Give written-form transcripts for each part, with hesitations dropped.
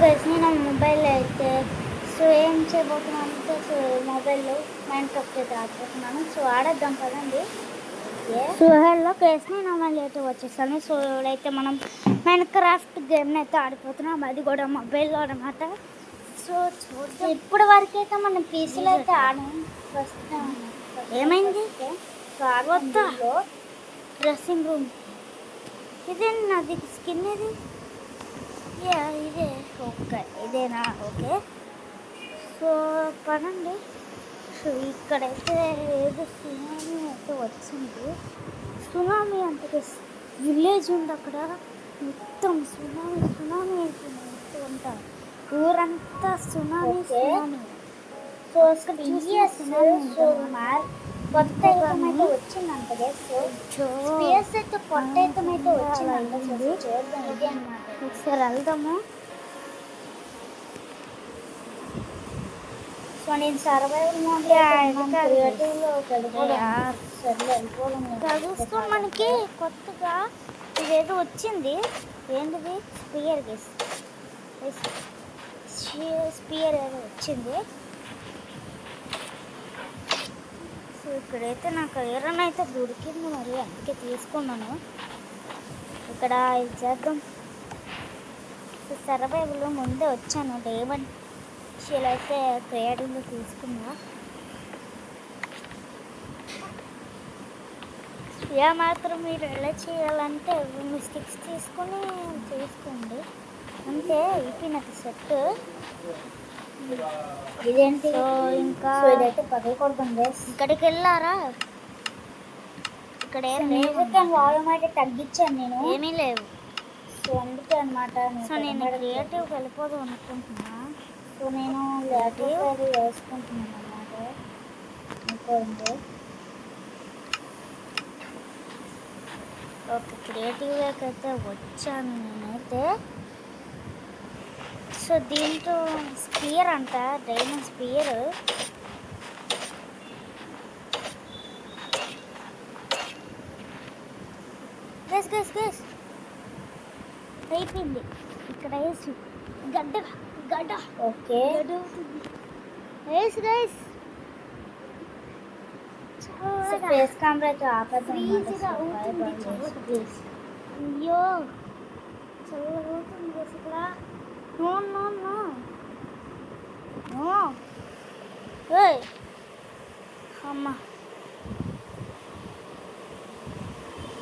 Guys నేను మొబైల్లో అయితే సో ఏం చేయబోతున్నాను అంటే సో మొబైల్లో మైండ్ క్రాఫ్ట్ అయితే ఆడుతున్నాను. సో ఆడేద్దాం కదండి. సో హలో గైస్ నేను మళ్ళీ అయితే వచ్చేసాను. సో ఇప్పుడైతే మనం మైండ్ క్రాఫ్ట్ గేమ్ని అయితే ఆడిపోతున్నాం, అది కూడా మొబైల్లో అనమాట. సో చూద్దాం. ఇప్పటి వరకు అయితే మనం పీసీలో అయితే ఆడాం. ఫస్ట్ ఏమైంది సో ఆడవద్దా డ్రెస్సింగ్ రూమ్ ఇదే నాది స్కిన్ ఇది ఇదే ఓకే ఇదేనా ఓకే. సో పడండి. సో ఇక్కడైతే ఏదో సునామీ అయితే వచ్చింది. సునామీ అంటే విలేజ్ ఉంది అక్కడ, మొత్తం సునామీ సునామీ అయిపోయింది. మొత్తం అంతా ఊరంతా సునామీ సునామీ. సో కొత్త ఐటమ్ అయితే వచ్చిందంట స్పియర్స్ అయితే కొత్త ఐటమ్ అయితే వచ్చిందంట. చూద్దాం ఇది అన్నమాట. ఒకసారి వెళ్దాము. సో నేను సర్వైవల్ చదువుతూ మనకి కొత్తగా ఇదేదో వచ్చింది. ఏంటిది స్పియర్ గేస్ స్పియర్ ఏదో వచ్చింది. సో ఇక్కడైతే నాకు ఐరన్ అయితే దొరికింది, మరి అందుకే తీసుకున్నాను. ఇక్కడ ఇది చేద్దాం. సర్వైవల్లో ముందే వచ్చాను. డైమండ్ షీల్ అయితే క్రియేటివ్లో తీసుకున్నా. ఇలా మాత్రం మీరు ఎలా చేయాలంటే స్టిక్స్ తీసుకొని చేసుకోండి అంతే. అయిపోయినట్టు సెట్. ఇదేంటి ఇంకా ఇదైతే పగలకూడదండి. ఇక్కడికి వెళ్ళారా? ఇక్కడ ఏం వాల్యూమ్ అయితే తగ్గించాను నేను, ఏమీ లేవు. సో అందుకే అనమాట. సో నేను క్రియేటివ్ వెళ్ళిపోదాం అనుకుంటున్నా. సో నేను క్రియేటివ్ వేసుకుంటున్నాను అన్నమాట. అనుకోండి ఓకే క్రియేటివ్కి అయితే వచ్చాను నేనైతే. సో దీంతో స్పియర్ అంట, డైమండ్ స్పియర్. గస్ గస్ గస్ అయిపోయింది. ఇక్కడ వేసి గడ్డ గడ్డ ఓకే వేసి గైస్ ఫేస్ కెమెరా అయితే ఆపేద్దాం. అయ్యో చల్లబోతుంది ఇక్కడ. నో నో నో నో ఏయ్ అమ్మ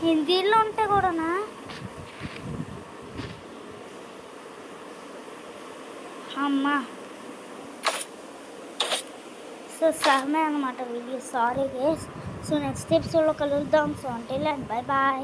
హిందీలో ఉంటే కూడానా? అమ్మా సో సహమే అనమాట video. Sorry guys. So next ఎపిసోడ్లో కలుద్దాం. సో అంటే బై బాయ్.